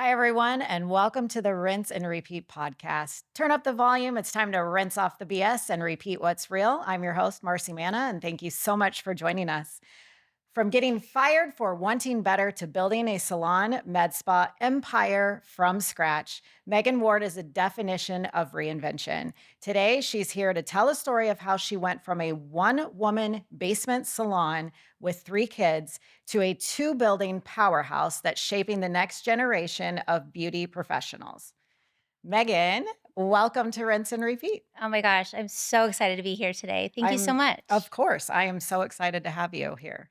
Hi, everyone, and welcome to the Rinse and Repeat podcast. Turn up the volume. It's time to rinse off the BS and repeat what's real. I'm your host, Marcy Manna, and thank you so much for joining us. From getting fired for wanting better to building a salon med spa empire from scratch, Megan Ward is a definition of reinvention. Today, she's here to tell a story of how she went from a one-woman basement salon with 3 kids to a 2-building powerhouse that's shaping the next generation of beauty professionals. Megan, welcome to Rinse and Repeat. Oh my gosh, I'm so excited to be here today. Thank you so Of much. course, I am so excited to have you here.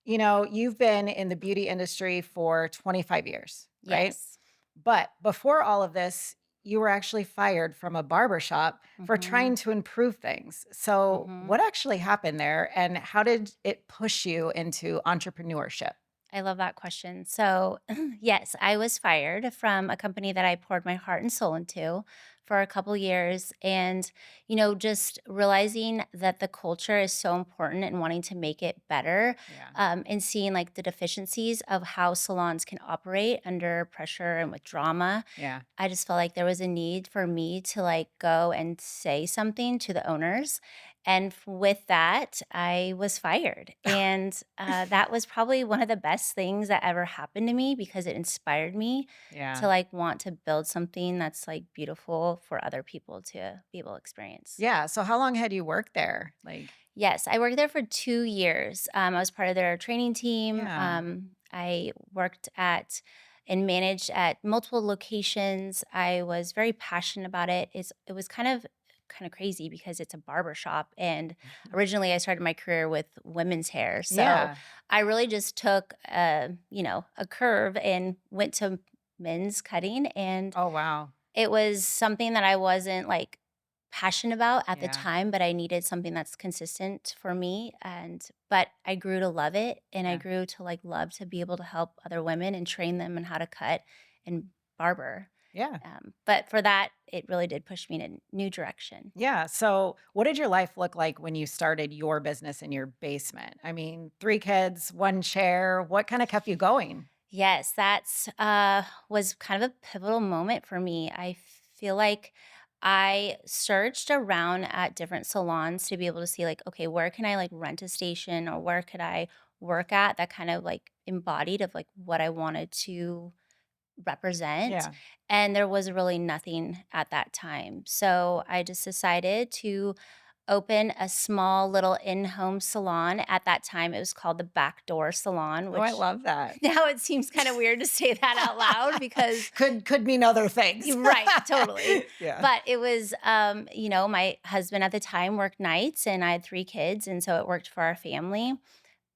You've been in the beauty industry for 25 years, right? Yes. But before all of this, you were actually fired from a barber shop for trying Mhm. to improve things. So, Mhm. what actually happened there and how did it push you into entrepreneurship? I love that question. So, yes, I was fired from a company that I poured my heart and soul into for a couple years. And, just realizing that the culture is so important and wanting to make it better, Yeah. and seeing like the deficiencies of how salons can operate under pressure and with drama. Yeah. I just felt like there was a need for me to like go and say something to the owners. And with that, I was fired. And that was probably one of the best things that ever happened to me because it inspired me to Yeah. like want to build something that's like beautiful for other people to be able to experience. Yeah. So, how long had you worked there? Yes, I worked there for 2 years. I was part of their training team. Yeah. I worked at and managed at multiple locations. I was very passionate about it. It was kind of crazy because it's a barber shop, and originally I started my career with women's hair. So Yeah. I really just took a curve and went to men's cutting, and Oh, wow. it was something that I wasn't, like, passionate about at the Yeah. time, but I needed something that's consistent for me, but I grew to love it, and I Yeah. grew to, like, love to be able to help other women and train them on how to cut and barber, Yeah. but for that, it really did push me in a new direction. Yeah. So, what did your life look like when you started your business in your basement? I mean, 3 kids, 1 chair. What kind of kept you going? Yes, that's was kind of a pivotal moment for me. I feel like I searched around at different salons to be able to see like, okay, where can I like rent a station or where could I work at that kind of like embodied of like what I wanted to represent. Yeah. And there was really nothing at that time. So I just decided to open a small little in-home salon. At that time, it was called the Backdoor Salon, Oh, I which love that. now it seems kind of weird to say that out loud because Could mean other things. you're right, totally. Yeah. But it was, my husband at the time worked nights and I had 3 kids. And so it worked for our family.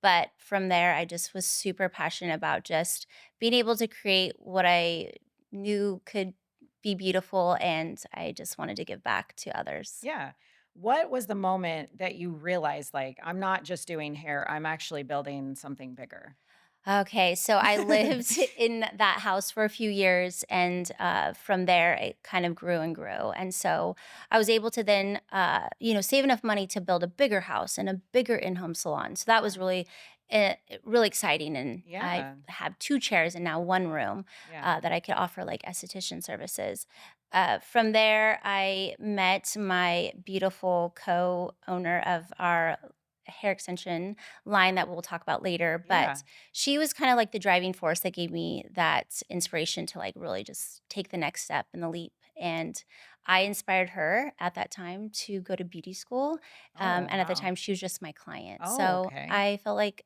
But from there, I just was super passionate about just being able to create what I knew could be beautiful. And I just wanted to give back to others. Yeah. What was the moment that you realized, like, I'm not just doing hair, I'm actually building something bigger? Okay, so I lived in that house for a few years, and from there it kind of grew and grew. And so I was able to then, save enough money to build a bigger house and a bigger in-home salon. So that was really exciting. And I Yeah. have 2 chairs and now one room Yeah. that I could offer like esthetician services. From there, I met my beautiful co-owner of our hair extension line that we'll talk about later, Yeah. but she was kind of like the driving force that gave me that inspiration to like really just take the next step and the leap. And I inspired her at that time to go to beauty school. Oh, And at the wow. time, she was just my client. Oh, So okay. I felt like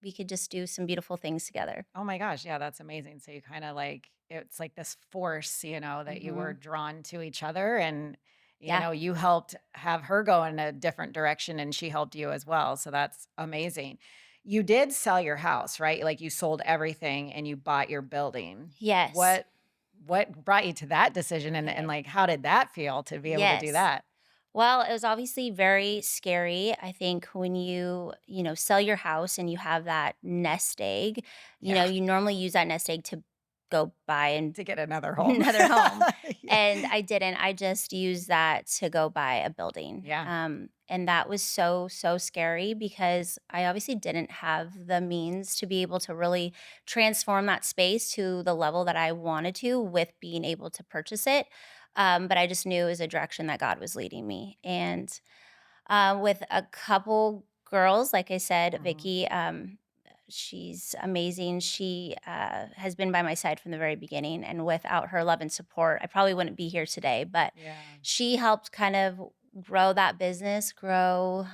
we could just do some beautiful things together. Oh my gosh, yeah, that's amazing. So you kinda like it's like this force, that you were Hmm. drawn to each other and, Yeah. you helped have her go in a different direction and she helped you as well. So that's amazing. You did sell your house, right? Like you sold everything and you bought your building. Yes. What brought you to that decision and Okay. like how did that feel to be able to do Yes. that? Well, it was obviously very scary. I think when you sell your house and you have that nest egg, Yeah. you normally use that nest egg to go buy and To get another home. another home, Yeah. and I didn't. I just used that to go buy a building, Yeah. and that was so, so scary because I obviously didn't have the means to be able to really transform that space to the level that I wanted to with being able to purchase it, but I just knew it was a direction that God was leading me, and with a couple girls, like I said, Mhm. Vicky, she's amazing. She has been by my side from the very beginning, and without her love and support, I probably wouldn't be here today. But Yeah. she helped kind of grow that business, grow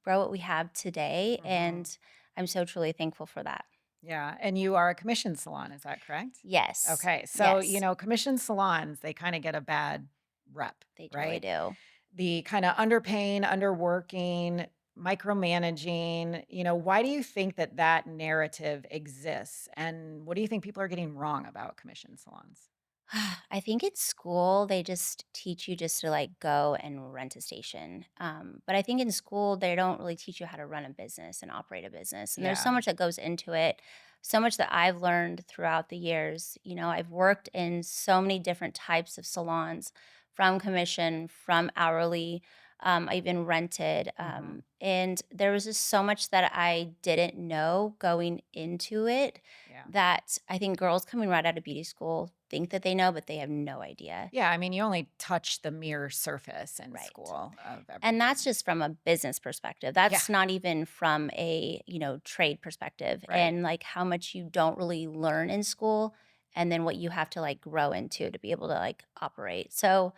what we have today, Mhm. and I'm so truly thankful for that. Yeah, and you are a commission salon, is that correct? Yes, Okay, so, yes, commission salons, they kinda get a bad rep, they truly right? do. The kinda underpaying, underworking, micromanaging, why do you think that that narrative exists, and what do you think people are getting wrong about commission salons? I think at school they just teach you just to like go and rent a station. But I think in school they don't really teach you how to run a business and operate a business. And there's so Yeah. much that goes into it, so much that I've learned throughout the years. I've worked in so many different types of salons, from commission, from hourly. I even rented. Mhm. And there was just so much that I didn't know going into it Yeah. that I think girls coming right out of beauty school think that they know, but they have no idea. Yeah, I mean, you only touch the mere surface in Right. school of And that's everything. just from a business perspective. Yeah, That's not even from a, trade perspective right. and like how much you don't really learn in school and then what you have to like grow into to be able to like operate. So,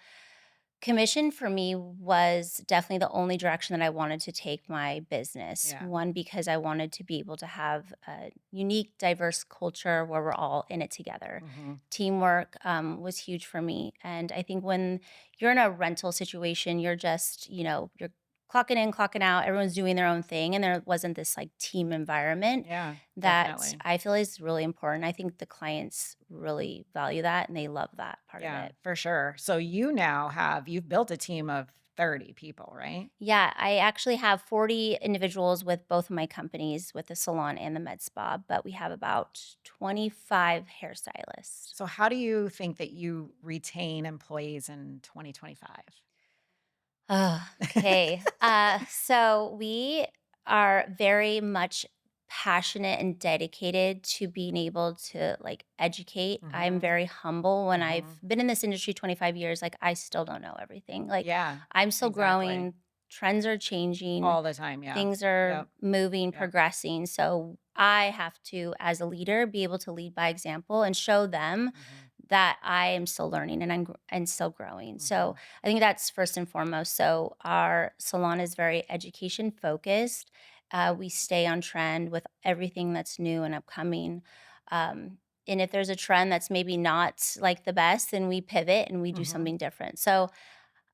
commission for me was definitely the only direction that I wanted to take my business. Yeah. One, because I wanted to be able to have a unique, diverse culture where we're all in it together. Mhm. Teamwork was huge for me. And I think when you're in a rental situation, you're just, you're clocking in, clocking out, everyone's doing their own thing. And there wasn't this like team environment Yeah, that definitely. I feel is really important. I think the clients really value that and they love that part of Yeah, it. for sure. So you've built a team of 30 people, right? Yeah, I actually have 40 individuals with both of my companies, with the salon and the med spa, but we have about 25 hairstylists. So how do you think that you retain employees in 2025? Oh, okay. So we are very much passionate and dedicated to being able to like educate. I'm Mhm. very humble when I've Mhm. been in this industry 25 years. Like, I still don't know everything. Like, Yeah, I'm still exactly. growing, trends are changing, All the time, yeah. things are Yep, moving, yep. progressing. So I have to, as a leader, be able to lead by example and show them Mhm. that I am still learning and and still growing. So Mhm. I think that's first and foremost. So our salon is very education focused. We stay on trend with everything that's new and upcoming. Um, and if there's a trend that's maybe not like the best, then we pivot and we do Mhm. something different. So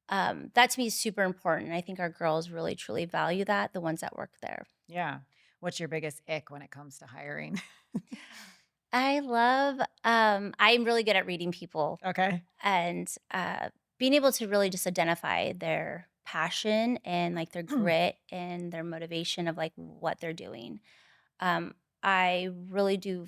that to me is super important. I think our girls really truly value that, the ones that work there. Yeah. What's your biggest ick when it comes to hiring? I'm really good at reading people Okay. and being able to really just identify their passion and like their grit and their motivation of like what they're doing. Um, I really do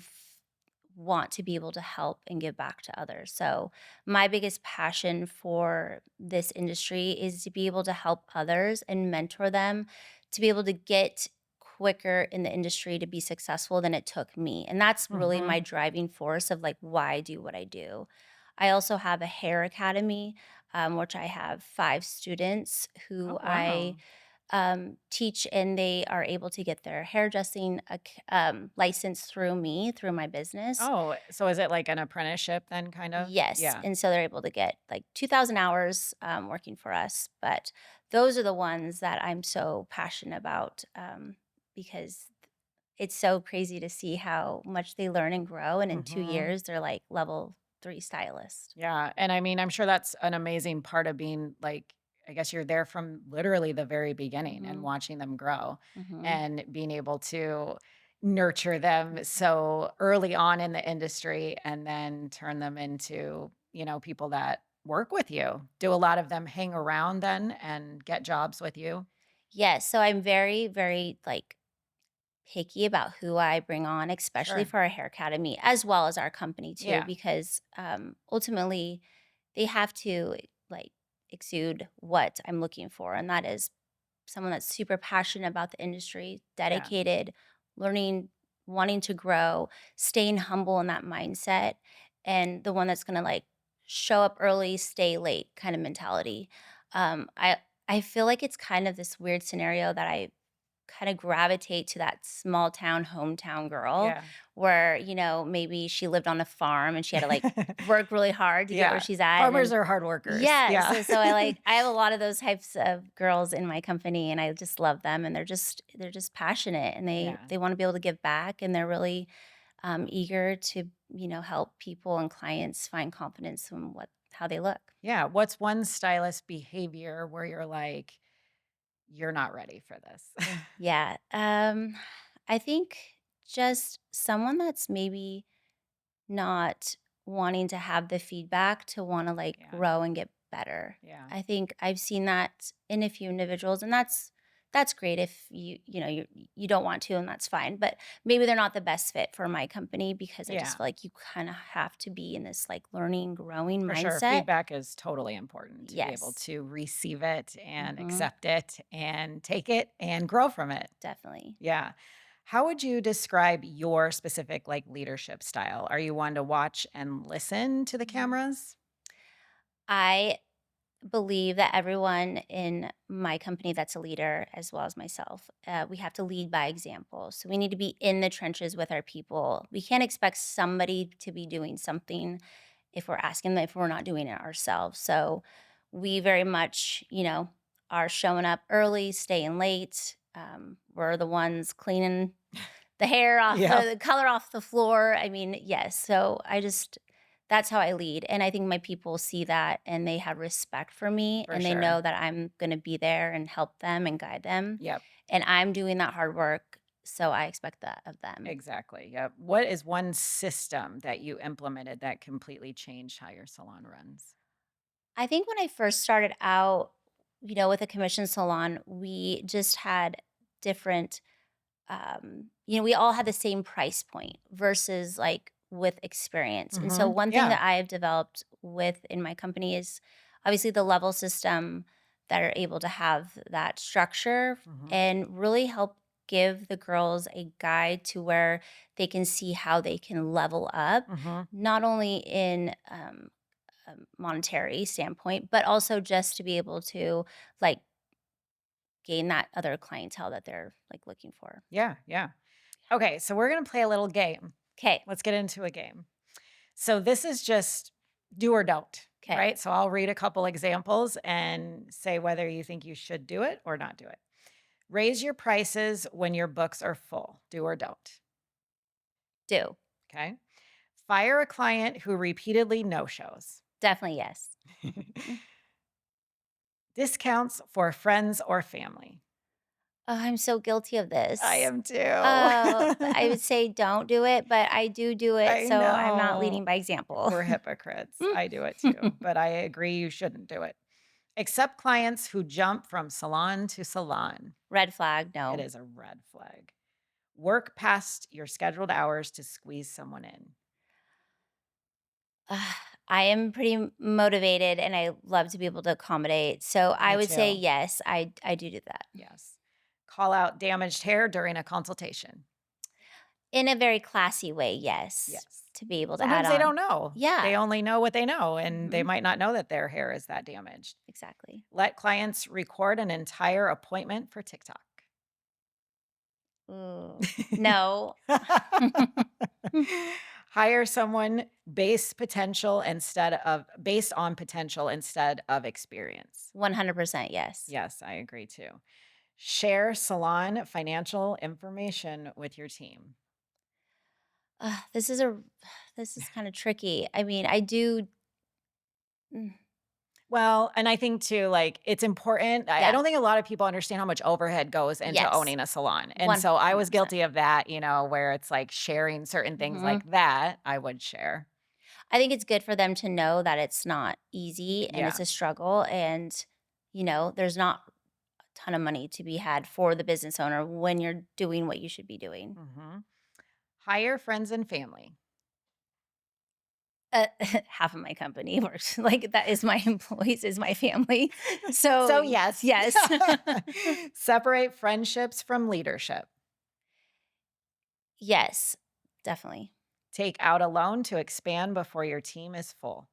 want to be able to help and give back to others. So, my biggest passion for this industry is to be able to help others and mentor them to be able to get quicker in the industry to be successful than it took me. And that's really my Mhm. driving force of like why I do what I do. I also have a hair academy, which I have 5 students who Oh, I wow. teach, and they are able to get their hairdressing license through me, through my business. Oh, so is it like an apprenticeship then, kind of? Yes, Yeah. and so they're able to get like 2,000 hours working for us. But those are the ones that I'm so passionate about because it's so crazy to see how much they learn and grow. And in two Mhm. years, they're like level 3 stylist. Yeah, and I mean, I'm sure that's an amazing part of being, like, I guess you're there from literally the very beginning and Hmm. watching them grow Hmm. and being able to nurture them so early on in the industry and then turn them into, people that work with you. Do a lot of them hang around then and get jobs with you? Yes, so I'm very, very like picky about who I bring on, especially Sure. for our hair academy as well as our company too, Yeah. because ultimately they have to like exude what I'm looking for, and that is someone that's super passionate about the industry, Yeah. dedicated, learning, wanting to grow, staying humble in that mindset, and the one that's gonna like show up early, stay late kind of mentality. Um, I I feel like it's kind of this weird scenario that I kind of gravitate to that small town hometown girl Yeah. where, maybe she lived on a farm and she had to like work really hard to get where Yeah. she's at. Farmers And are hard workers. yes, Yeah. so I have a lot of those types of girls in my company and I just love them and they're just passionate and they Yeah. they want to be able to give back and they're really eager to, help people and clients find confidence in what how they look. Yeah. What's one stylist behavior where you're like, you're not ready for this? Yeah. I think just someone that's maybe not wanting to have the feedback to wanna, like, Yeah. grow and get better. Yeah. I think I've seen that in a few individuals, and that's great if you don't want to, and that's fine, but maybe they're not the best fit for my company because I just Yeah. feel like you kinda have to be in this, like, learning, growing For sure. mindset. Feedback is totally important to be able Yes. to receive it and Mhm. accept it and take it and grow from it. Definitely. Yeah. How would you describe your specific like leadership style? Are you one to watch and listen to the Mhm. cameras? I believe that everyone in my company that's a leader, as well as myself, we have to lead by example. So we need to be in the trenches with our people. We can't expect somebody to be doing something if we're asking them if we're not doing it ourselves. So we very much, are showing up early, staying late. We're the ones cleaning the hair off Yeah, the color off the floor. I mean, yes. So I just that's how I lead, and I think my people see that, and they have respect for me, for and they sure. know that I'm gonna be there and help them and guide them, Yep, and I'm doing that hard work, so I expect that of them. exactly. Yep. What is one system that you implemented that completely changed how your salon runs? I think when I first started out, with a commission salon, we just had different we all had the same price point versus like with experience. And so one thing Yeah. that I have developed with in my company is obviously the level system that are able to have that structure hmm and really help give the girls a guide to where they can see how they can level up, hmm not only in a monetary standpoint, but also just to be able to like gain that other clientele that they're like looking for. Yeah. Yeah. Okay. So we're going to play a little game. Okay. Let's get into a game. So this is just do or don't, Okay. right? So I'll read a couple examples and say whether you think you should do it or not do it. Raise your prices when your books are full. Do or don't. Do. Okay. Fire a client who repeatedly no shows. Definitely yes. Mm. Discounts for friends or family. Oh, I'm so guilty of I this. am too. Oh, I would say don't do it, but I do it, I so I'm not know. leading by example. We're hypocrites. Mm. I do it too, but I agree you shouldn't do it. Accept clients who jump from salon to salon. Red flag, It no. is a red flag. Work past your scheduled hours to squeeze someone in. Ugh, I am pretty motivated and I love to be able to accommodate. So I Me would say too. yes, I do that. Yes. Call out damaged hair during a consultation. In a very classy way, yes, Yes. to be able to add Sometimes they don't on. know. Yeah. They only know what they know, and they Mhm. might not know that their hair is that damaged. Exactly. Let clients record an entire appointment for TikTok. Ooh. No. Hire someone based on potential instead of experience. 100% yes. Yes, I agree too. Share salon financial information with your team. This is a this is kinda tricky. I mean, I do mm, Well, and I think too, like, it's important. I yeah. don't think a lot of people understand how much overhead goes into Yes. owning a salon. And so I was 100%. guilty of that, where it's like sharing certain things Mhm. like that, I would share. I think it's good for them to know that it's not easy and it's Yeah. a struggle and, there's not ton of money to be had for the business owner when you're doing what you should be doing. Mhm. Hire friends and family. Uh, half of my company works like that is my employees, is my family. So, So, yes. yes. Separate friendships from leadership. Yes, definitely. Take out a loan to expand before your team is full.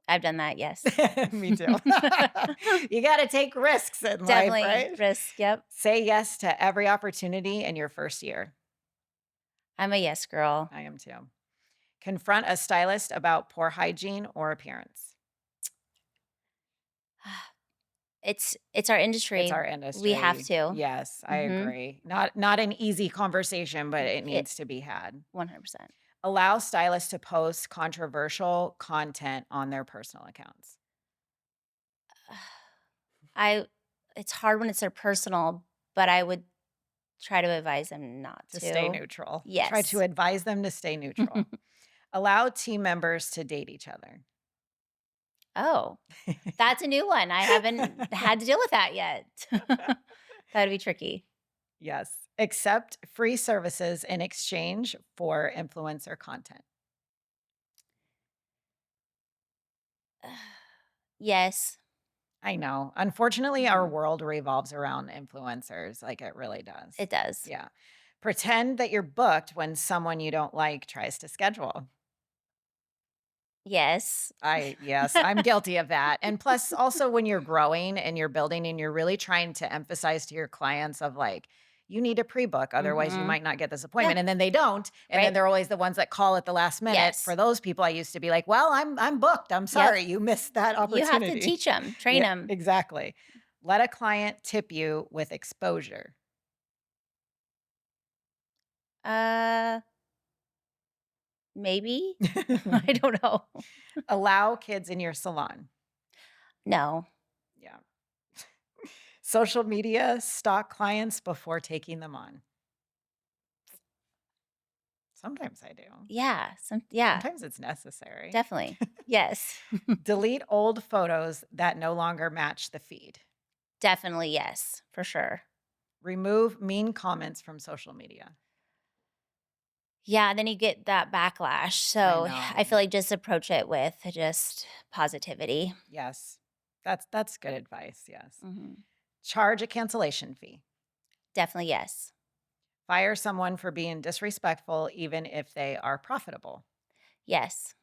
I've done that, yes. Me too. You gotta take risks in life, Definitely right? risk, yep. Say yes to every opportunity in your first year. I'm a yes girl. I am too. Confront a stylist about poor hygiene or appearance. It's our It's industry. our We have industry. to. Yes, I Mhm. agree. Not an easy conversation, but it It needs to be had. 100%. Allow stylists to post controversial content on their personal accounts. I It's hard when it's their personal, but I would try to advise them not To stay to. neutral. Try to Yes. advise them to stay neutral. Allow team members to date each other. Oh, that's a new one. I haven't had to deal with that yet. That'd be tricky. Yes. Accept free services in exchange for influencer content. Yes. I know. Unfortunately, our Mhm. world revolves around influencers. Like it really does. It does. Yeah. Pretend that you're booked when someone you don't like tries to schedule. Yes. Yes, I'm guilty of that. And plus, also when you're growing and you're building and you're really trying to emphasize to your clients of like, you need to pre-book, otherwise you Mhm. might not get this Yeah, appointment. And then they don't. And then right. they're always the ones that call at the last minute. For Yes. those people, I used to be like, well, I'm booked. I'm Yep. sorry, you missed that You have to opportunity. teach them, train Yeah, them. exactly. Let a client tip you with exposure. Uh, Maybe? I don't know. Allow kids in your salon. No. Yeah. Social media, stalk clients before taking them on. Sometimes I do. Yeah, Sometimes it's necessary. definitely. Yes. Delete old photos that no longer match the feed. Definitely yes, for sure. Remove mean comments from social media. Yeah, then you get that backlash. I So, I know. feel like just approach it with just positivity. Yes. That's good advice, yes. Mhm. Charge a cancellation fee. Definitely yes. Fire someone for being disrespectful even if they are profitable. Yes.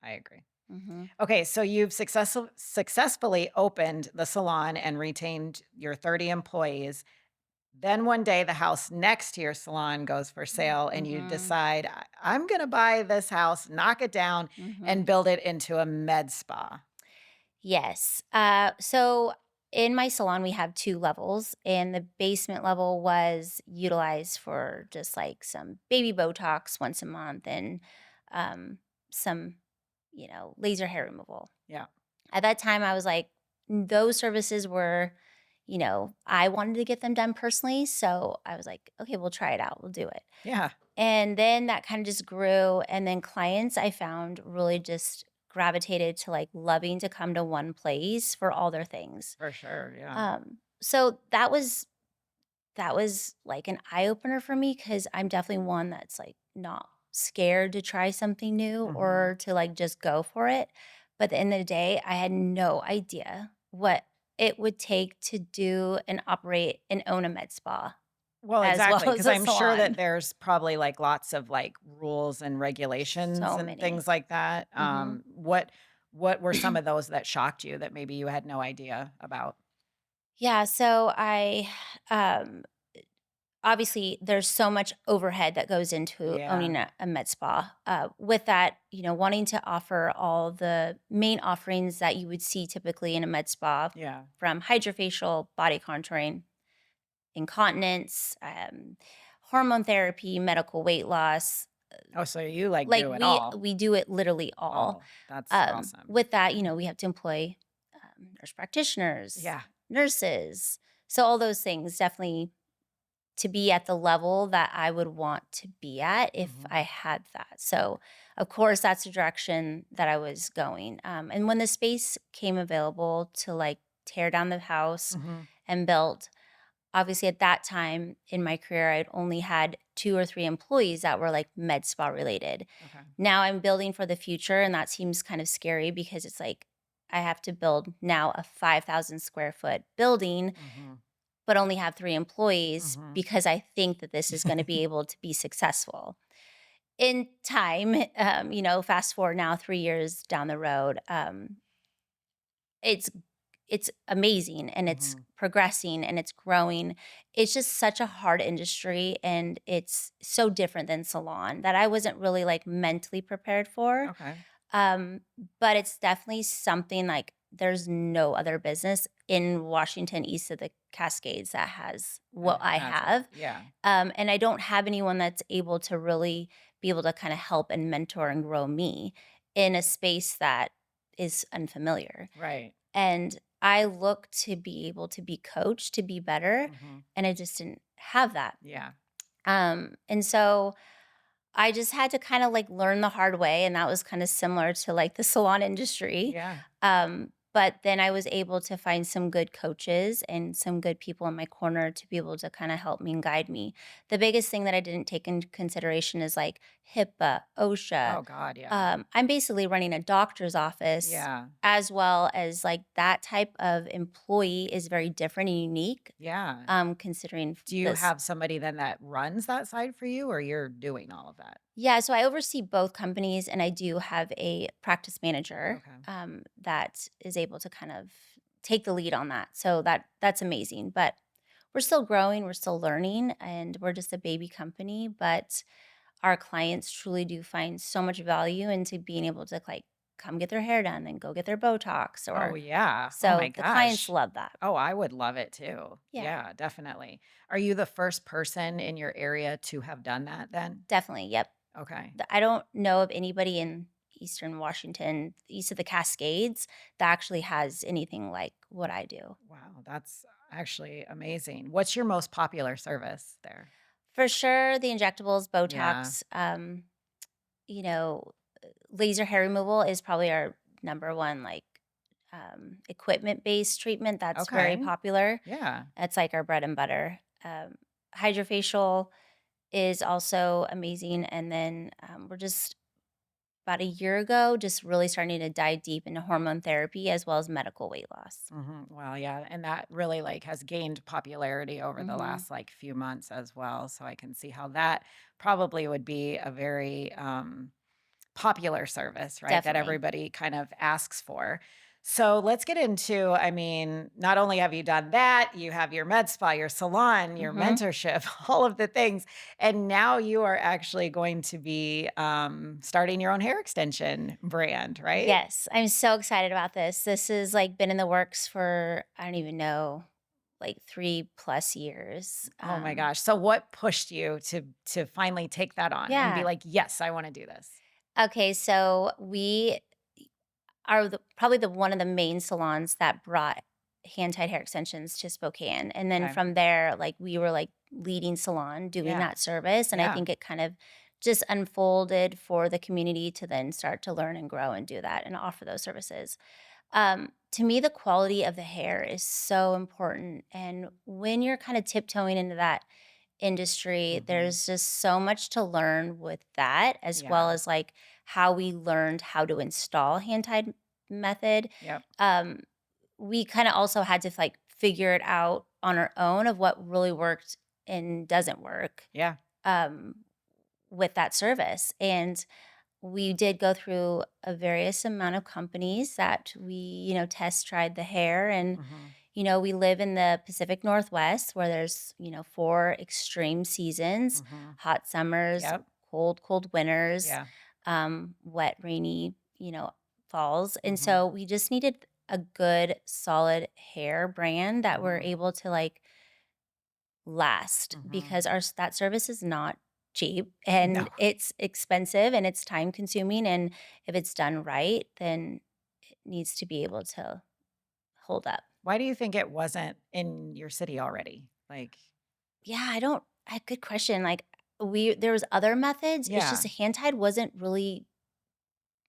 I agree. Mhm. Okay, so you've successfully opened the salon and retained your 30 employees. Then one day, the house next to your salon goes for sale, and you Mhm. decide, I'm going to buy this house, knock it down, and Mhm. build it into a med spa. Yes. So in my salon, we have 2 levels, and the basement level was utilized for just like some baby Botox once a month and some, laser hair removal. Yeah. At that time, I was like, those services were, I wanted to get them done personally. So I was like, okay, we'll try it out. We'll do it. Yeah, And then that kind of just grew. And then clients I found really just gravitated to like loving to come to one place for all their things. for sure. Yeah. So that was like an eye opener for me because I'm definitely one that's like not scared to try something new Hmm. or to like just go for it. But at the end of the day, I had no idea what it would take to do and operate and own a med spa Well, as well exactly. as Because a I'm sure that salon. there's probably like lots of like rules and regulations So and many. things like that. Hmm. What were some of those that shocked you that maybe you had no idea about? Yeah. So um, obviously there's so much overhead that goes into Yeah. owning a med spa. With that, wanting to offer all the main offerings that you would see typically in a med spa, Yeah. from hydrofacial, body contouring, incontinence, hormone therapy, medical weight loss. Oh, so you like Like do it we all. we do it literally all. Oh, that's awesome. With that, we have to employ nurse practitioners, Yeah. nurses. So all those things definitely to be at the level that I would want to be at if Mhm. I had that. So, of course, that's the direction that I was going. And when the space came available to like tear down the house Mhm. and build. Obviously, at that time in my career, I'd only had 2 or 3 employees that were, like, med spa related. Okay. Now I'm building for the future, and that seems kind of scary because it's like I have to build now a 5,000 square foot building, Mhm. but only have 3 employees Mhm. because I think that this is gonna be able to be successful. In time, fast forward now 3 years down the road, it's it's amazing and it's Mhm. progressing and it's growing. It's just such a hard industry and it's so different than salon that I wasn't really like mentally prepared for. Okay. Um, but it's definitely something like there's no other business in Washington east of the Cascades that has what That I has it. have. Yeah. And I don't have anyone that's able to really be able to kind of help and mentor and grow me in a space that is unfamiliar. Right. And I look to be able to be coached to be better, Mhm. and I just didn't have that. Yeah. And so I just had to kind of like learn the hard way, and that was kind of similar to like the salon industry. Yeah. But then I was able to find some good coaches and some good people in my corner to be able to kind of help me and guide me. The biggest thing that I didn't take into consideration is like HIPAA, OSHA. Oh god, yeah. I'm basically running a doctor's office Yeah. as well as like that type of employee is very different and unique. Yeah. Considering Do you this. have somebody then that runs that side for you or you're doing all of that? Yeah, so I oversee both companies, and I do have a practice manager Okay. that is able to kind of take the lead on that. So that's amazing. But we're still growing, we're still learning, and we're just a baby company. But our clients truly do find so much value into being able to like come get their hair done and go get their Botox, Oh or yeah. Oh my so the clients gosh. love that. Oh, I would love it too. Yeah, Yeah, definitely. Are you the first person in your area to have done that then? definitely. Yep. Okay. I don't know of anybody in Eastern Washington, east of the Cascades, that actually has anything like what I do. Wow, that's actually amazing. What's your most popular service there? For sure, the injectables, Yeah. Botox, you know, laser hair removal is probably our number one like equipment based treatment that's very Okay. popular. Yeah. That's like our bread and butter. Hydrofacial is also amazing, and then we're just about a year ago, just really starting to dive deep into hormone therapy as well as medical weight loss. Well, yeah, and that really like has gained popularity over the Mhm. last like few months as well. So I can see how that probably would be a very popular service, right? That Definitely. everybody kind of asks for. So let's get into, I mean, not only have you done that, you have your med spa, your salon, your Mhm. mentorship, all of the things. And now you are actually going to be starting your own hair extension brand, right? Yes, I'm so excited about this. This has, like, been in the works for, I don't even know, like, 3 plus years. Oh my gosh. So what pushed you to finally take that on and be Yeah. like, "Yes, I want to do this." Okay, so we are probably the one of the main salons that brought hand-tied hair extensions to Spokane, and then Okay. from there, like, we were, like, leading salon doing Yeah. that service, and I Yeah. think it kind of just unfolded for the community to then start to learn and grow and do that and offer those services. To me, the quality of the hair is so important, and when you're kinda tiptoeing into that industry, Mhm. there's just so much to learn with that, as Yeah. well as, like, how we learned how to install hand-tied method. Yep. Um, we kinda also had to, like, figure it out on our own of what really worked and doesn't work, Yeah. um, with that service, and we did go through a various amount of companies that we, test tried the hair. And, Mhm. we live in the Pacific Northwest where there's, 4 extreme seasons, Mhm. hot summers, Yep. cold winters, Yeah. wet, rainy, falls. And Mhm. so we just needed a good, solid hair brand that we're Mhm. able to like last Mhm. because that service is not cheap No. and it's expensive and it's time consuming, and if it's done right, then it needs to be able to hold up. Why do you think it wasn't in your city already? Like, Yeah, good question. Like there was other methods. It's just yeah. hand tied wasn't really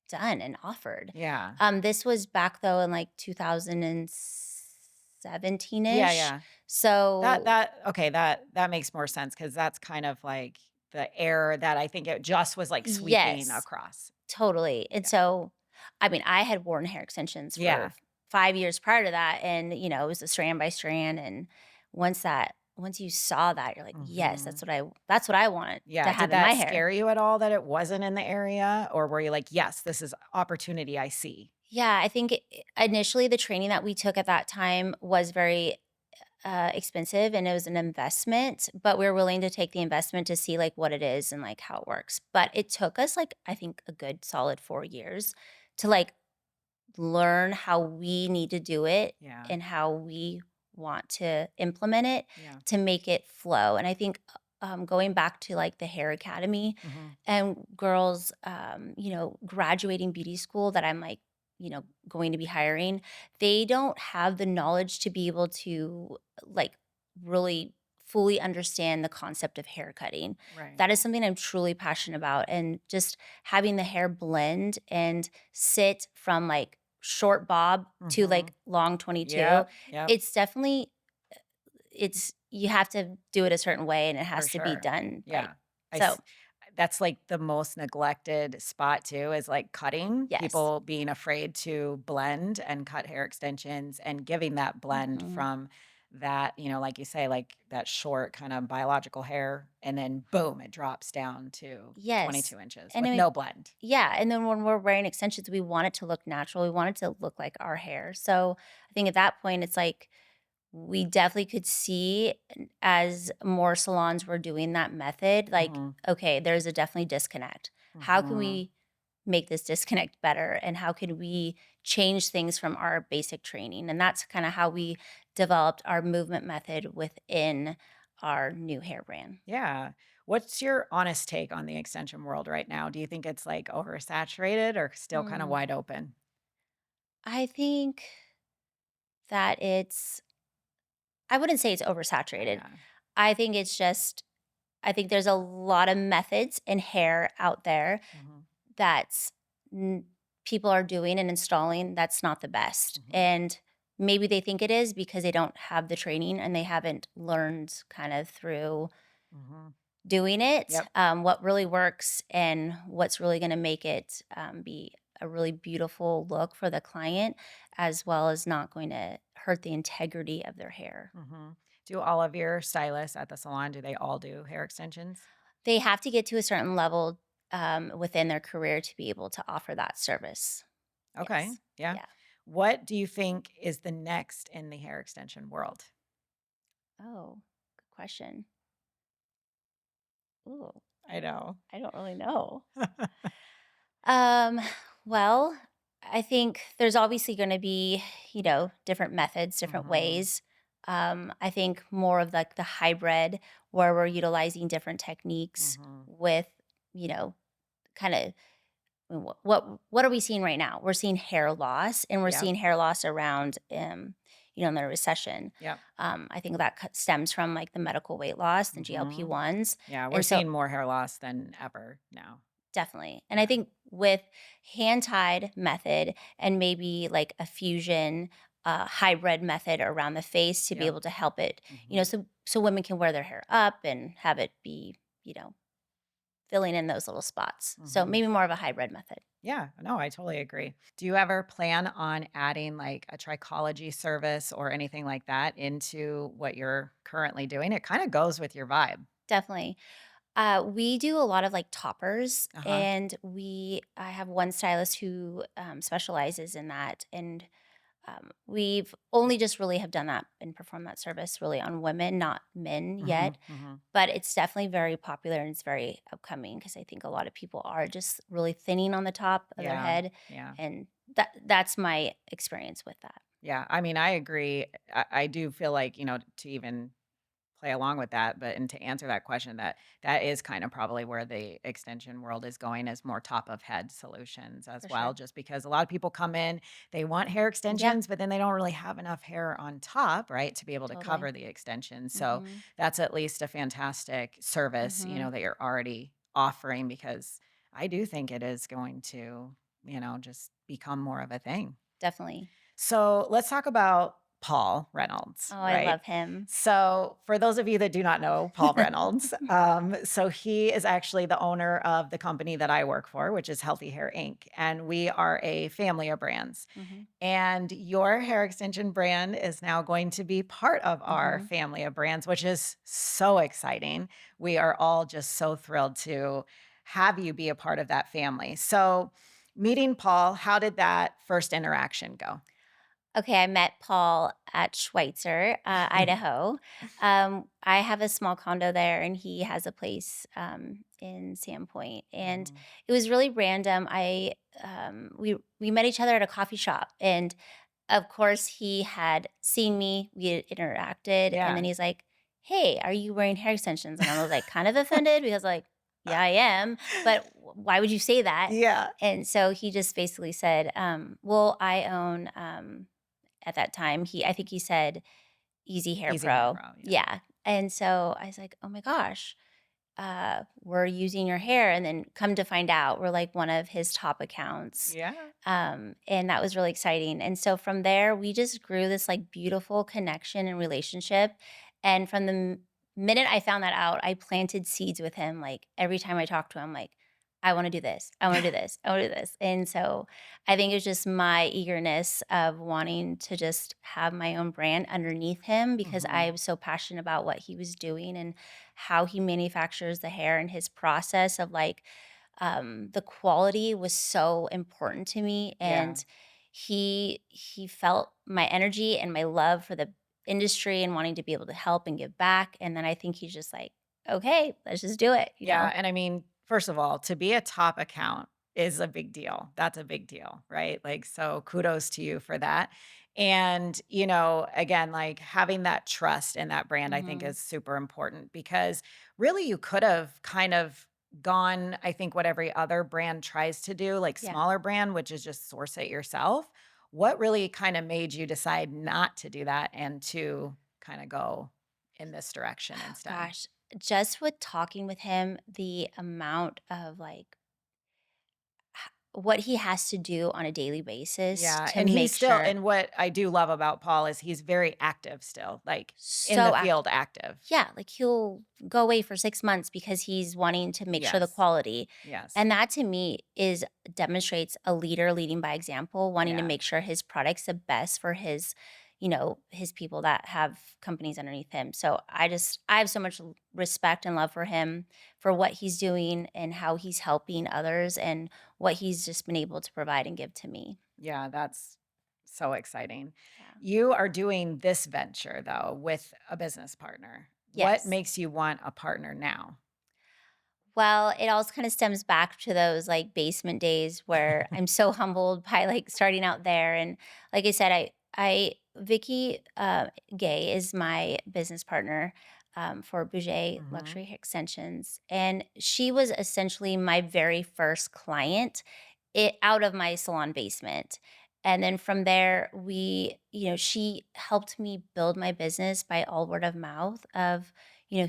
done and offered. Yeah. This was back though in like 2006 Yeah, 17-ish. yeah. So That makes more sense because that's kind of like the air that I think it just was, like, sweeping yes, across. totally. And Yeah. so, I mean, I had worn hair extensions for Yeah. 5 years prior to that, and, it was a strand by strand, and once you saw that, you're like, "Yes, Mhm. that's what I want to Yeah, have did in my that hair." scare you at all that it wasn't in the area, or were you like, "Yes, this is opportunity I see?" Yeah, I think initially the training that we took at that time was very expensive and it was an investment, but we are willing to take the investment to see like what it is and like how it works. But it took us like I think a good solid 4 years to like learn how we need to do it Yeah, and how we want to implement it yeah. to make it flow. And I think going back to like the hair academy Mhm. and girls, graduating beauty school that I'm like, going to be hiring, they don't have the knowledge to be able to like really fully understand the concept of hair cutting. Right. That is something I'm truly passionate about. And just having the hair blend and sit from like short bob to like Mhm. long 22, Yep, yep, it's definitely it's you have to do it a certain way and it for has to be sure. done right. Yeah. I So, s That's, like, the most neglected spot too is, like, cutting, yes. people being afraid to blend and cut hair extensions and giving that blend Mhm. from that, like you say, like, that short kind of biological hair, and then boom, it drops down to Yes. 22 inches And I with mean, no blend. yeah, and then when we're wearing extensions, we want it to look natural. We want it to look like our hair. So, I think at that point, it's like we definitely could see as more salons were doing that method, like, Mhm, okay, there's a definitely disconnect. How can mhm. we make this disconnect better? And how can we change things from our basic training? And that's kind of how we developed our movement method within our new hair brand. Yeah. What's your honest take on the extension world right now? Do you think it's, like, oversaturated or still kinda Hmm. wide open? I think that I wouldn't say it's oversaturated. Yeah. I think it's just, I think there's a lot of methods in hair out there Mhm, that's n people are doing and installing that's not the best, mhm, and maybe they think it is because they don't have the training and they haven't learned kind of through mhm. doing it, Yep. what really works and what's really gonna make it, be a really beautiful look for the client, as well as not going to hurt the integrity of their hair. Mhm. Do all of your stylists at the salon, do they all do hair extensions? They have to get to a certain level, within their career to be able to offer that service. Okay, Yes. yeah. Yeah. What do you think is the next in the hair extension world? Oh, good question. Ooh, I know. I don't really know. Um, well, I think there's obviously gonna be, different methods, different Mhm, ways. I think more of like the hybrid where we're utilizing different techniques mhm. with, you know, kind of what are we seeing right now? We're seeing hair loss, and we're Yep, seeing hair loss around, in the recession. yep. I think that stems from like the medical weight loss, the GLP Mhm. ones, Yeah, we're and so seeing more hair loss than ever now. definitely. And I Yeah. think with hand tied method and maybe like a fusion hybrid method around the face to be Yep. able to help it, Mhm, so women can wear their hair up and have it be, filling in those little spots. So mhm. maybe more of a hybrid method. Yeah, no, I totally agree. Do you ever plan on adding, like, a trichology service or anything like that into what you're currently doing? It kinda goes with your vibe. Definitely. We do a lot of like toppers, Uh-huh. and I have one stylist who specializes in that, and we've only just really have done that and performed that service really on women, not men Mhm, yet. mhm. But it's definitely very popular and it's very upcoming because I think a lot of people are just really thinning on the top of their Yeah, head, yeah. and that's my experience with that. Yeah, I mean, I agree. I do feel like, to even play along with that, but and to answer that question, that is kind of probably where the extension world is going is more top of head solutions as For well, sure. just because a lot of people come in, they want hair Yeah, extensions, but then they don't really have enough hair on top, right, to be able to totally. cover the extension. So Mhm. that's at least a fantastic service, Mhm. that you're already offering because I do think it is going to, just become more of a thing. Definitely. So let's talk about Paul Reynolds, Oh, I right? love him. So, for those of you that do not know Paul Reynolds, so he is actually the owner of the company that I work for, which is Healthy Hair Inc. And we are a family of brands. Mhm, And your hair extension brand is now going to be part of our mhm. family of brands, which is so exciting. We are all just so thrilled to have you be a part of that family. So, meeting Paul, how did that first interaction go? Okay, I met Paul at Schweitzer, Idaho. I have a small condo there, and he has a place in Sandpoint. And Mhm. it was really random. We met each other at a coffee shop, and of course, he had seen me. We had interacted, and then Yeah. he's like, "Hey, are you wearing hair extensions?" And I was like, kind of offended because, like, yeah, I am, but why would you say that? Yeah. And so he just basically said, "Well, I own." At that time, I think he said Easy Hair Easy Hair Pro. Pro. Yeah. Yeah. And so I was like, "Oh my gosh, we're using your hair." And then come to find out, we're like one of his top accounts. Yeah. And that was really exciting. And so from there, we just grew this like beautiful connection and relationship. And from the minute I found that out, I planted seeds with him. Like every time I talked to him, like, I want to do this. I want to do this. I want to do this. And so I think it's just my eagerness of wanting to just have my own brand underneath him because I Mhm. was so passionate about what he was doing and how he manufactures the hair and his process of like the quality was so important to me, Yeah. and he felt my energy and my love for the industry and wanting to be able to help and give back. And then I think he's just like, okay, let's just do it, you Yeah, know? and I mean, first of all, to be a top account is a big deal. That's a big deal, right? Like, so kudos to you for that. And, again, like having that trust in that brand, I think Hmm. is super important because really you could have kind of gone, I think, what every other brand tries to do, like Yeah. smaller brand, which is just source it yourself. What really kind of made you decide not to do that and to kind of go in this direction instead? Gosh, just with talking with him, the amount of like what he has to do on a daily basis Yeah, to and he's make still sure. and what I do love about Paul is he's very active still, like, in the So field active. Yeah, like he'll go away for 6 months because he's wanting to make sure the Yes, quality. yes, And that to me is demonstrates a leader leading by example, wanting to yeah, make sure his product's the best for his people that have companies underneath him. So I have so much respect and love for him for what he's doing and how he's helping others and what he's just been able to provide and give to me. yeah, that's so exciting. Yeah. You are doing this venture, though, with a business partner. What Yes. makes you want a partner now? Well, it also kind of stems back to those like basement days where I'm so humbled by like starting out there. And like I said, Vicky Gay is my business partner for Bouger Mhm, Luxury Extensions. And she was essentially my very first client out of my salon basement. And then from there, she helped me build my business by all word of mouth of,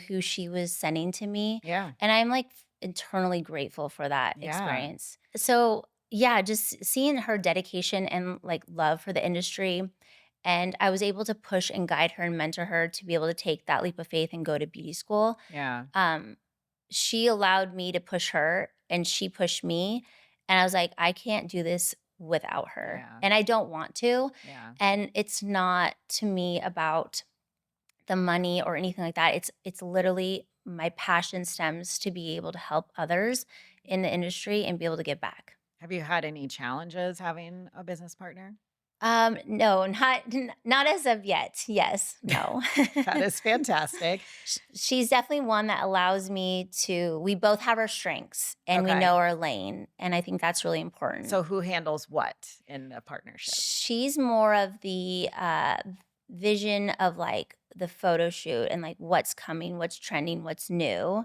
who she was sending to me, yeah, and I'm, like, internally grateful for that yeah, experience. So, yeah, just seeing her dedication and, like, love for the industry, and I was able to push and guide her and mentor her to be able to take that leap of faith and go to beauty school. yeah, Um, she allowed me to push her, and she pushed me, and I was like, "I can't do this without her, yeah, and I don't want to." yeah. And it's not, to me, about the money or anything like that. It's literally my passion stems to be able to help others in the industry and be able to give back. Have you had any challenges having a business partner? No, not as of yet. Yes, no. That is fantastic. She's definitely one that allows me to. We both have our strengths and we Okay. know our lane, and I think that's really So important. who handles what in the partnership? She's more of the vision of like the photo shoot and like what's coming, what's trending, what's new.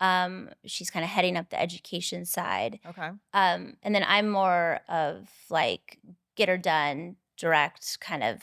Mhm. She's kind of heading up the education side. Okay. And then I'm more of like get her done, direct kind of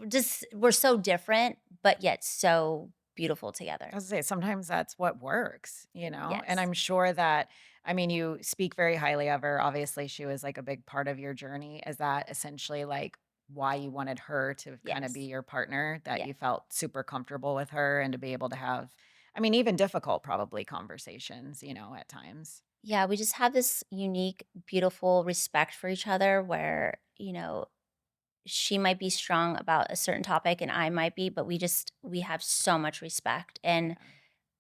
just we're so different, but yet so beautiful I together. was gonna say sometimes that's what works. And Yes. I'm sure that I mean, you speak very highly of her. Obviously, she was like a big part of your journey. Is that essentially like why you wanted her to kind of be Yes. your partner, that Yeah. you felt super comfortable with her and to be able to have, I mean, even difficult probably conversations, at times. Yeah, we just have this unique, beautiful respect for each other where, she might be strong about a certain topic and I might be, but we have so much respect. And Yeah.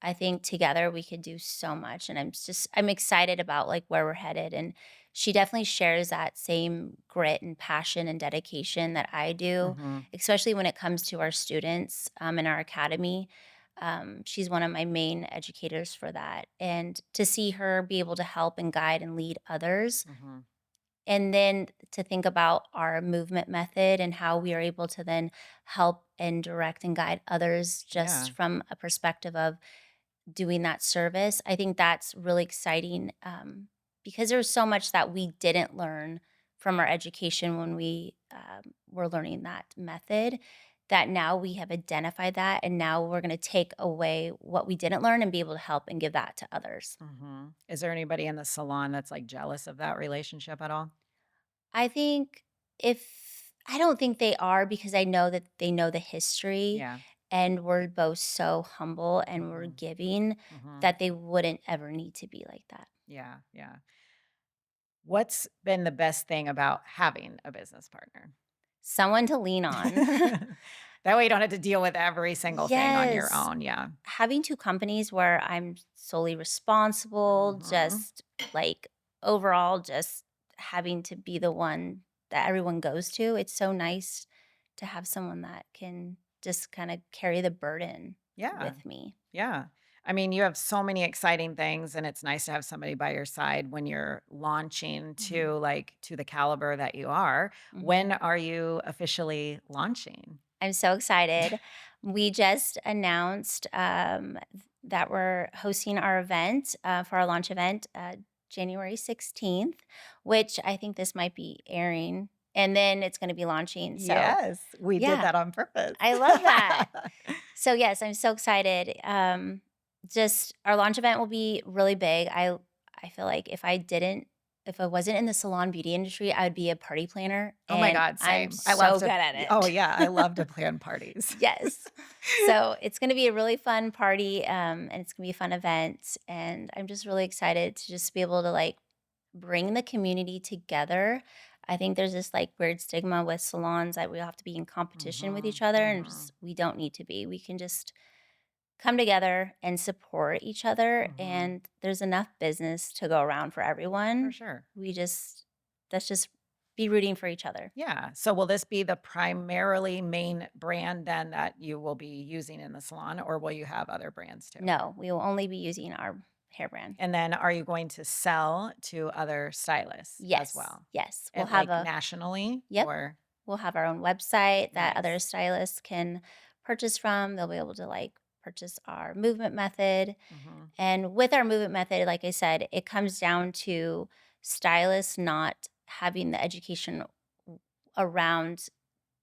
I think together we could do so much. And I'm excited about like where we're headed. And she definitely shares that same grit and passion and dedication that I do, Mhm. especially when it comes to our students in our academy. She's one of my main educators for that. And to see her be able to help and guide and lead others, Mhm. and then to think about our movement method and how we are able to then help and direct and guide others just Yeah. from a perspective of doing that service. I think that's really exciting because there's so much that we didn't learn from our education when we were learning that method, that now we have identified that and now we're going to take away what we didn't learn and be able to help and give that to others. Mhm. Is there anybody in the salon that's, like, jealous of that relationship at all? I think if I don't think they are because I know that they know the history Yeah. and we're both so humble and we're Mhm. giving Mhm. that they wouldn't ever need to be like that. Yeah, yeah. What's been the best thing about having a business partner? Someone to lean on. That way you don't have to deal with every single thing on your Yes. own, yeah. Having 2 companies where I'm solely responsible, Mhm. just, like, overall just having to be the one that everyone goes to, it's so nice to have someone that can just kinda carry the burden Yeah, with me. yeah. I mean, you have so many exciting things, and it's nice to have somebody by your side when you're launching Mhm, to the caliber that you are. mhm. When are you officially launching? I'm so excited. We just announced that we're hosting our event for our launch event January 16th, which I think this might be airing. And then it's going to be launching. So, Yes, we did yeah, that on purpose. I love that. So, yes, I'm so excited. Just our launch event will be really big. I feel like if I wasn't in the salon beauty industry, I would be a party planner, Oh my and god, I'm same. I love so good to at Oh, it. yeah, I love to plan parties. Yes. So it's going to be a really fun party, and it's going to be a fun event. And I'm just really excited to just be able to like bring the community together. I think there's this like weird stigma with salons that we have to be in competition with each Mhm, other, and mhm, just we don't need to be. We can just come together and support each other. mhm. And there's enough business to go around for For everyone. sure. We just Let's just be rooting for each other. Yeah, so will this be the primarily main brand then that you will be using in the salon, or will you have other brands too? No, we will only be using our hair brand. And then are you going to sell to other stylists as Yes, well? yes. We'll And, have like, a nationally, Yep, or we'll have our own website that other nice. stylists can purchase from. They'll be able to, like, purchase our movement method, Mhm. and with our movement method, like I said, it comes down to stylists not having the education w around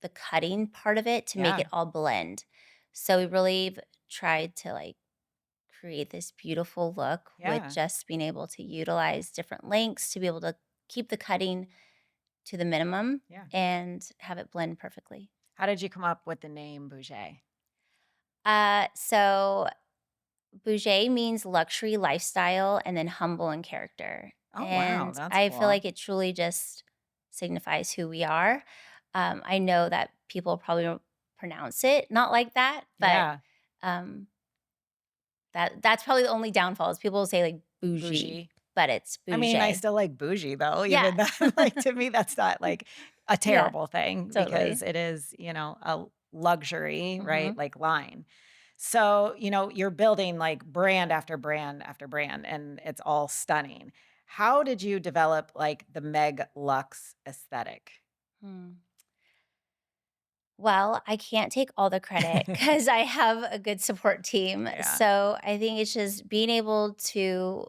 the cutting part of it to make it Yeah, all blend. So we really have tried to, like, create this beautiful look with yeah, just being able to utilize different lengths to be able to keep the cutting to the minimum yeah. and have it blend perfectly. How did you come up with the name Bouger? So Boujea means luxury lifestyle and then humble in character. Oh, wow, And that's I feel cool. like it truly just signifies who we are. I know that people probably don't pronounce it not like that, but Yeah, um, that's probably the only downfall is people say like bougie, bougie. but it's I mean, I bougie. still like bougie though, Yeah. even though like to me that's not like a Yeah, terrible thing because totally. it is, a luxury, right? Mhm. Like line. So, you're building like brand after brand after brand and it's all stunning. How did you develop like the Meg Lux aesthetic? Hmm. Well, I can't take all the credit because I have a good support team. Yeah. So I think it's just being able to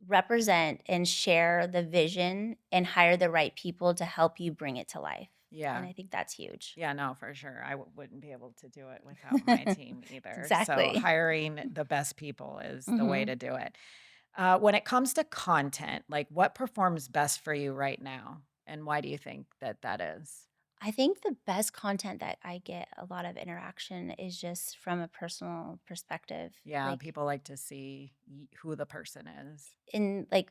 represent and share the vision and hire the right people to help you bring it to life. And Yeah. I think that's huge. Yeah, no, for sure. Wouldn't be able to do it without my team either. So Exactly. hiring the best people is the way Hmm. to do it. When it comes to content, like what performs best for you right now? And why do you think that that is? I think the best content that I get a lot of interaction is just from a personal perspective. Yeah, Like people like to see who the person is. in like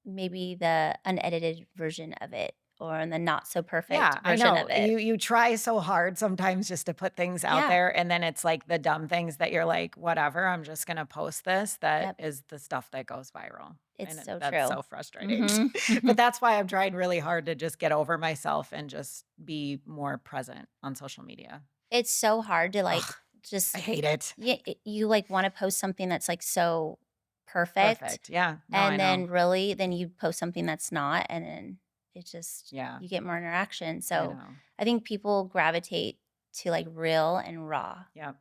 maybe the unedited version of it or in the not so perfect Yeah, I version of know. it. You try so hard sometimes just to put things out Yeah. there, and then it's like the dumb things that you're like, "Whatever, I'm just gonna post this," that Yep. is the stuff that goes viral, It's and so that's true. so frustrating. Mhm. But that's why I'm trying really hard to just get over myself and just be more present on social media. It's so hard to, like, Ugh, I just hate it. you, like, wanna post something that's, like, so perfect, Perfect. Yeah. No, I and know. then really then you post something that's not, and then it just Yeah, you get more interaction, I so know. I think people gravitate to, like, real and raw. Yeah.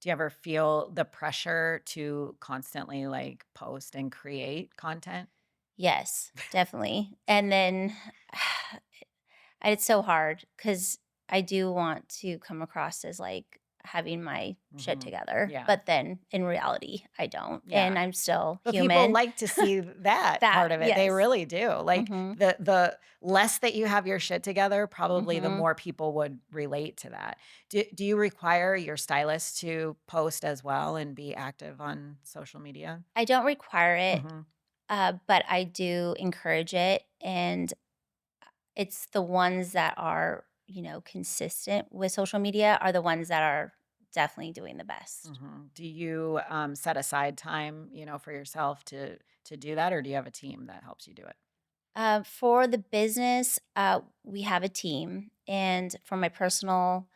Do you ever feel the pressure to constantly, like, post and create content? Yes, definitely, and then it's so hard because I do want to come across as, like, having my shit Mhm. together, Yeah. but then in reality, I don't, Yeah. and I'm still But people human. like to see that That part of it. They yes. really do. Like, Mhm, the less that you have your shit together, probably the mhm. more people would relate to that. Do you require your stylist to post as well and be active on social media? I don't require it, Mhm. but I do encourage it, and it's the ones that are, consistent with social media are the ones that are definitely doing the best. Mhm. Do you, set aside time, for yourself to do that, or do you have a team that helps you do it? For the business, we have a team, and for my personal,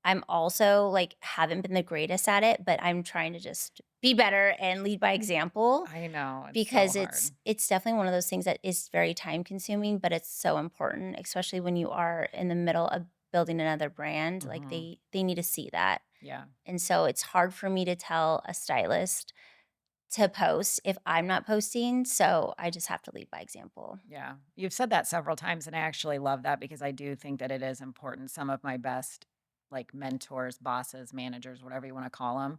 I'm also like haven't been the greatest at it, but I'm trying to just be better and lead by example I know, it's so because hard. it's definitely one of those things that is very time consuming, but it's so important, especially when you are in the middle of building another brand. Like Mhm. they need to see that. Yeah. And so it's hard for me to tell a stylist to post if I'm not posting. So I just have to lead by example. Yeah. You've said that several times, and I actually love that because I do think that it is important. Some of my best, like, mentors, bosses, managers, whatever you wanna call them,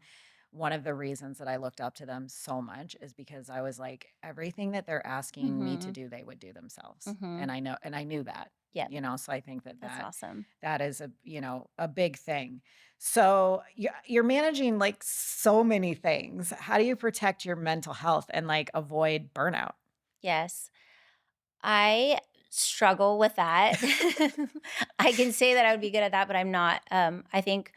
one of the reasons that I looked up to them so much is because I was like, everything that they're asking me to Mhm. do, they would do themselves, and Mhm. I knew that, Yep. so I think that That's awesome. that is a big thing. So, you're managing, like, so many things. How do you protect your mental health and, like, avoid burnout? Yes. I struggle with that. I can say that I would be good at that, but I'm not. I think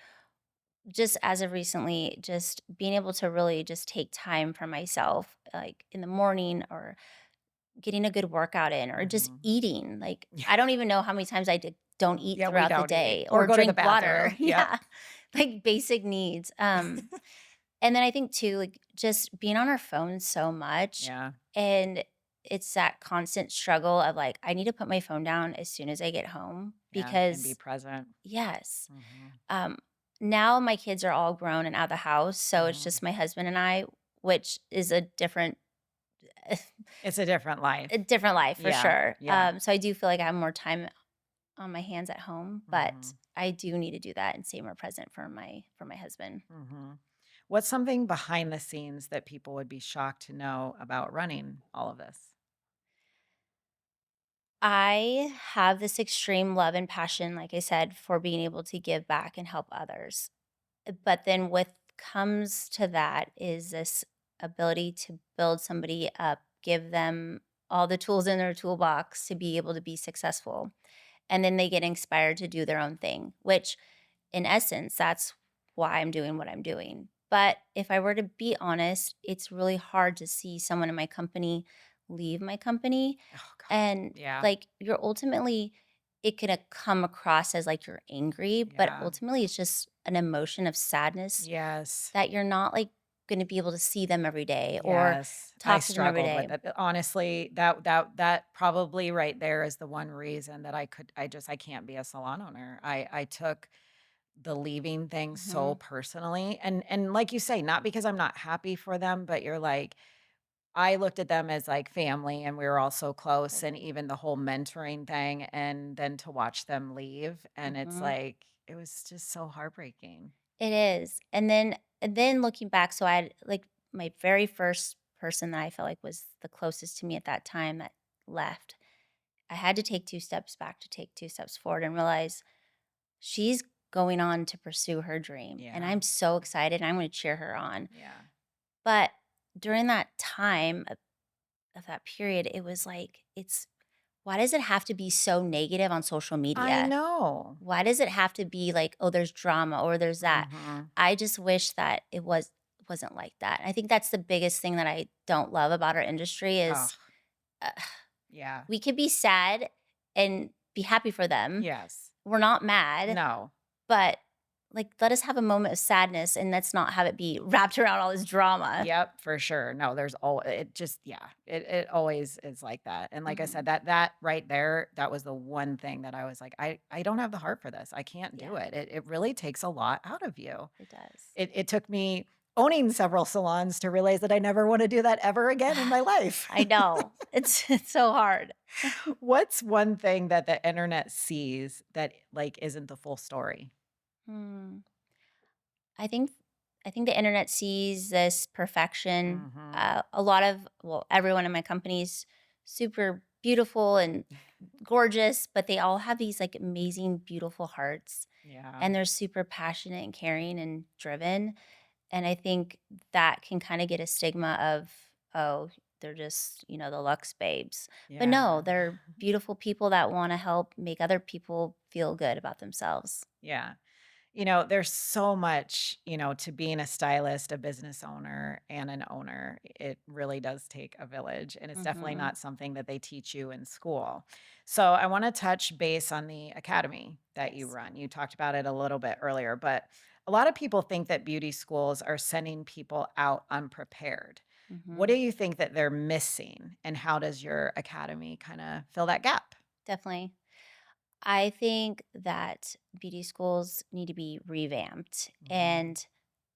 just as of recently, just being able to really just take time for myself, like in the morning or getting a good workout in or just Mhm. eating. Like, I don't even know how many times don't eat Yeah, we throughout the don't eat day or or go to the drink water. bathroom. Yep. Yeah. Like basic needs. And then I think too, like just being on our phones so much Yeah, and it's that constant struggle of like, I need to put my phone down as soon as I get home yeah, and be because present. yes. Mhm, Um, now my kids are all grown and out of the house. So it's mhm. just my husband and I, which is a It's a different a life. different life for Yeah, sure. yeah. So I do feel like I have more time on my hands at home, but Mhm, I do need to do that and stay more present for my husband. mhm. What's something behind the scenes that people would be shocked to know about running all of this? I have this extreme love and passion, like I said, for being able to give back and help others. But then what comes to that is this ability to build somebody up, give them all the tools in their toolbox to be able to be successful. And then they get inspired to do their own thing, which in essence, that's why I'm doing what I'm doing. But if I were to be honest, it's really hard to see someone in my company leave my company. Oh god. And Yeah, like, you're ultimately, it could come across as like you're angry, but yeah. ultimately it's just an emotion of sadness Yes, that you're not like going to be able to see them every day or yes. I talk to them every struggled with day. it. Honestly, that probably right there is the one reason that I can't be a salon owner. I took the leaving thing so Hmm. personally, and like you say, not because I'm not happy for them, but you're like, I looked at them as like family and we were all so close, and Totally. even the whole mentoring thing, and then to watch them leave, and it's Hmm. like it was just so heartbreaking. It is, and then looking back, so I had, like, my very first person that I felt like was the closest to me at that time that left, I had to take 2 steps back to take 2 steps forward and realize she's going on to pursue her dream, and Yeah. I'm so excited, and I'm gonna cheer her on. Yeah. But during that time of that period, it was like, it's why does it have to be so negative on social I media? know. Why does it have to be like, "Oh, there's drama," or "There's that?" Mhm. I just wish that wasn't like that. I think that's the biggest thing that I don't love about our industry Ugh. is, uh, Yeah. we could be sad and be happy for them. Yes. We're not mad, No. but, like, let us have a moment of sadness, and let's not have it be wrapped around all this drama. Yep, for sure. No, there's all it just yeah, it always is like that. And like I said, Mhm. that right there, that was the one thing that I was like, I don't have the heart for this. I can't do Yeah, it. It really takes a lot out of you. it does. It took me owning several salons to realize that I never want to do that ever again in my life. I know. It's so hard. What's one thing that the internet sees that like isn't the full story? Hmm. I think I think the internet sees this perfection. Mhm. A lot of well, everyone in my company's super beautiful and gorgeous, but they all have these like amazing, beautiful hearts, Yeah. and they're super passionate and caring and driven. And I think that can kind of get a stigma of, oh, they're just, the Lux babes. But no, Yeah. they're beautiful people that want to help make other people feel good about themselves. Yeah. There's so much, to being a stylist, a business owner, and an owner. It really does take a village, and it's definitely Hmm. not something that they teach you in school. So, I want to touch base on the academy that you Yes. run. You talked about it a little bit earlier, but a lot of people think that beauty schools are sending people out unprepared. What Hmm. do you think that they're missing, and how does your academy kind of fill that gap? Definitely. I think that beauty schools need to be revamped, Mhm. and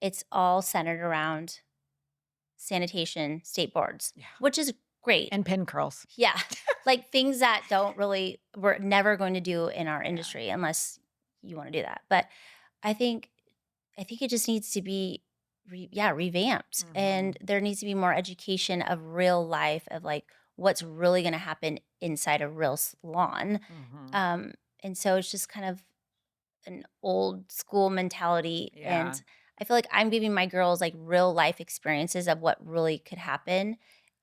it's all centered around sanitation state boards, Yeah. which is great. And pin curls. Yeah. Like things that don't really, we're never going to do in our Yeah. industry unless you want to do that. But I think, I think it just needs to be, revamped. And Mhm. there needs to be more education of real life, of like what's really going to happen inside a real salon. Mhm. Um, and so it's just kind of an old school mentality, Yeah. and I feel like I'm giving my girls, like, real life experiences of what really could happen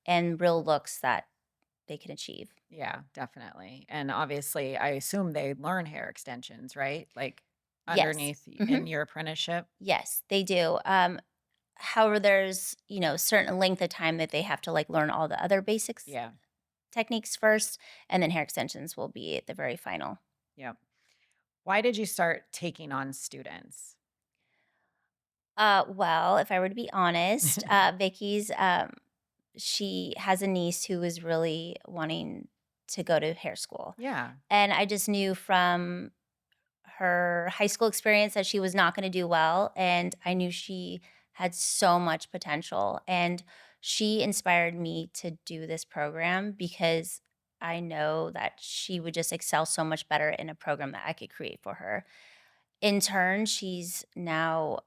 and real looks that they can achieve. Yeah, definitely. And obviously, I assume they learn hair extensions, right? Like Yes. in Mhm. your apprenticeship? Yes, they do. However, there's, certain length of time that they have to, like, learn all the other basics Yeah. techniques first, and then hair extensions will be at the very final. Yep. Why did you start taking on students? Well, if I were to be honest, Vicky's, she has a niece who is really wanting to go to hair school. Yeah. And I just knew from her high school experience that she was not going to do well. And I knew she had so much potential. And she inspired me to do this program because I know that she would just excel so much better in a program that I could create for her. In turn, she's now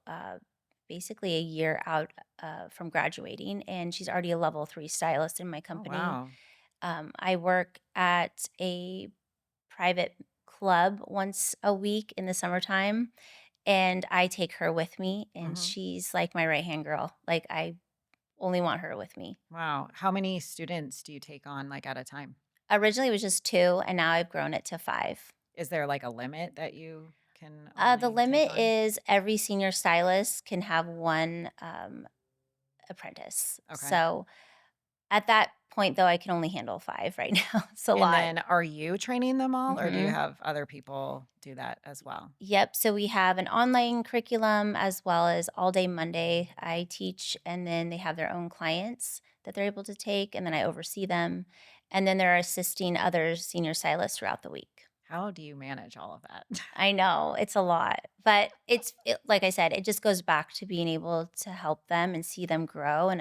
basically a year out from graduating, and she's already a level 3 stylist in my Oh, company. wow. I work at a private club once a week in the summertime, and I take her with me, and Hmm. she's like my right hand girl. Like, I only want her with me. Wow. How many students do you take on like at a time? Originally, it was just 2, and now I've grown it to 5. Is there like a limit that you can The only take limit on? is every senior stylist can have 1 apprentice. Okay. So at that point, though, I can only handle 5 right now. It's a And lot. then are you training them all or do you Mhm. have other people do that as well? Yep. So we have an online curriculum as well as all day Monday. I teach, and then they have their own clients that they're able to take, and then I oversee them. And then they're assisting other senior stylists throughout the week. How do you manage all of that? I know it's a lot, but like I said, it just goes back to being able to help them and see them grow. And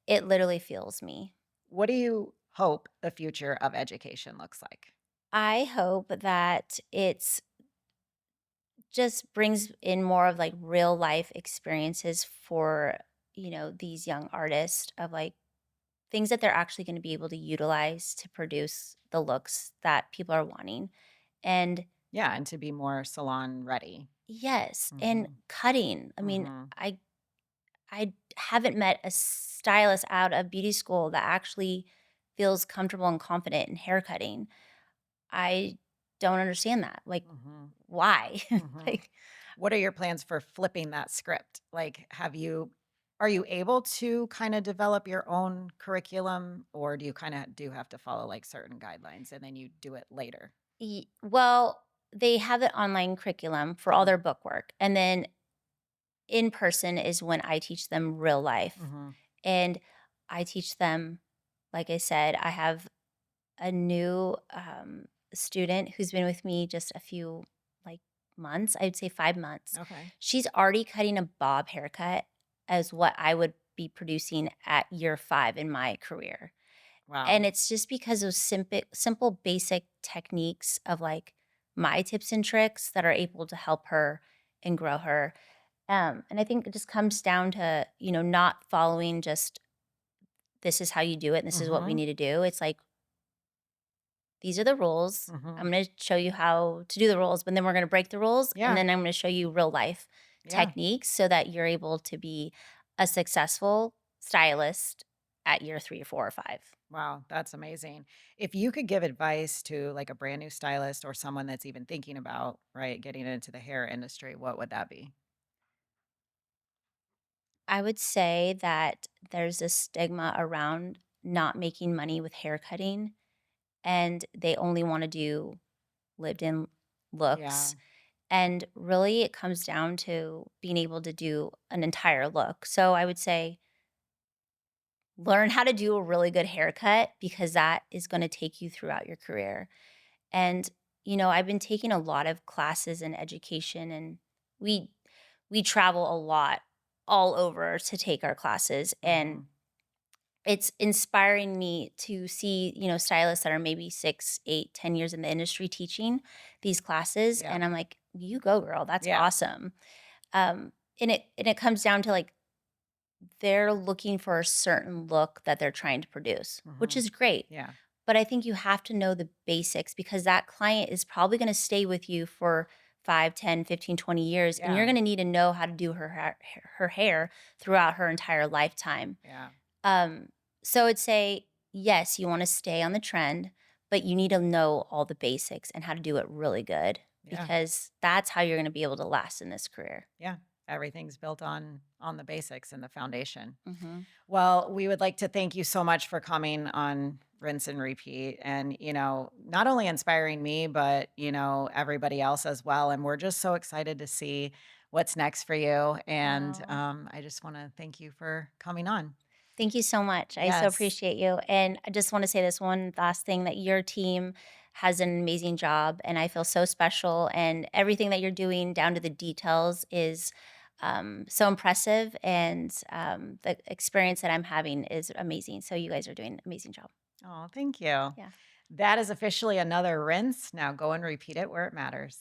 it literally fuels me. What do you hope the future of education looks like? I hope that it's just brings in more of like real life experiences for, these young artists of like things that they're actually gonna be able to utilize to produce the looks that people are wanting. And Yeah, and to be more salon ready. yes, and Mhm. cutting. I mean, Mhm. I haven't met a stylist out of beauty school that actually feels comfortable and confident in hair cutting. I don't understand that. Like, Mhm. why? Mhm. Like, What are your plans for flipping that script? Like, are you able to kind of develop your own curriculum, or do you kind of do have to follow like certain guidelines and then you do it later? well, they have an online curriculum for all Mhm. their book work. And then in person is when I teach them real life. Mhm. And I teach them, like I said, I have a new student who's been with me just a few like months, I'd say 5 months. Okay. She's already cutting a bob haircut as what I would be producing at year 5 in my career. And Wow. it's just because of simple basic techniques of like my tips and tricks that are able to help her and grow her. And I think it just comes down to, not following just this is how you do it and this is what we Mhm. need to do. It's like these are the rules. Mhm. I'm going to show you how to do the rules, but then we're going to break the rules and Yeah. then I'm going to show you real life Yeah. techniques so that you're able to be a successful stylist at year 3 or 4 or 5. Wow, that's amazing. If you could give advice to like a brand new stylist or someone that's even thinking about, right, getting into the hair industry, what would that be? I would say that there's a stigma around not making money with hair cutting and they only want to do lived in Yeah. looks. And really, it comes down to being able to do an entire look. So I would say learn how to do a really good haircut because that is going to take you throughout your career. And I've been taking a lot of classes in education, and we we travel a lot all over to take our classes, and Mhm. it's inspiring me to see, stylists that are maybe 6, 8, 10 years in the industry teaching these classes. Yeah. And I'm like, you go, girl. That's Yeah. awesome. And it comes down to like they're looking for a certain look that they're trying to produce, which Mhm. is great. Yeah. But I think you have to know the basics because that client is probably going to stay with you for 5, 10, 15, 20 years. And you're Yeah. going to need to know how to do her hair throughout her entire lifetime. Yeah. Um, so I'd say, yes, you want to stay on the trend, but you need to know all the basics and how to do it really good Yeah. because that's how you're going to be able to last in this career. Yeah. Everything's built on the basics and the foundation. Hmm. Well, we would like to thank you so much for coming on Rinse and Repeat and, not only inspiring me, but, everybody else as well. And we're just so excited to see what's next for you. And Oh, I just want to thank you for coming on. thank you so much. I so Yes. appreciate you. And I just want to say this one last thing that your team has an amazing job and I feel so special and everything that you're doing down to the details is so impressive and the experience that I'm having is amazing. So you guys are doing an amazing job. Oh, thank you. Yeah. That is officially another rinse. Now go and repeat it where it matters.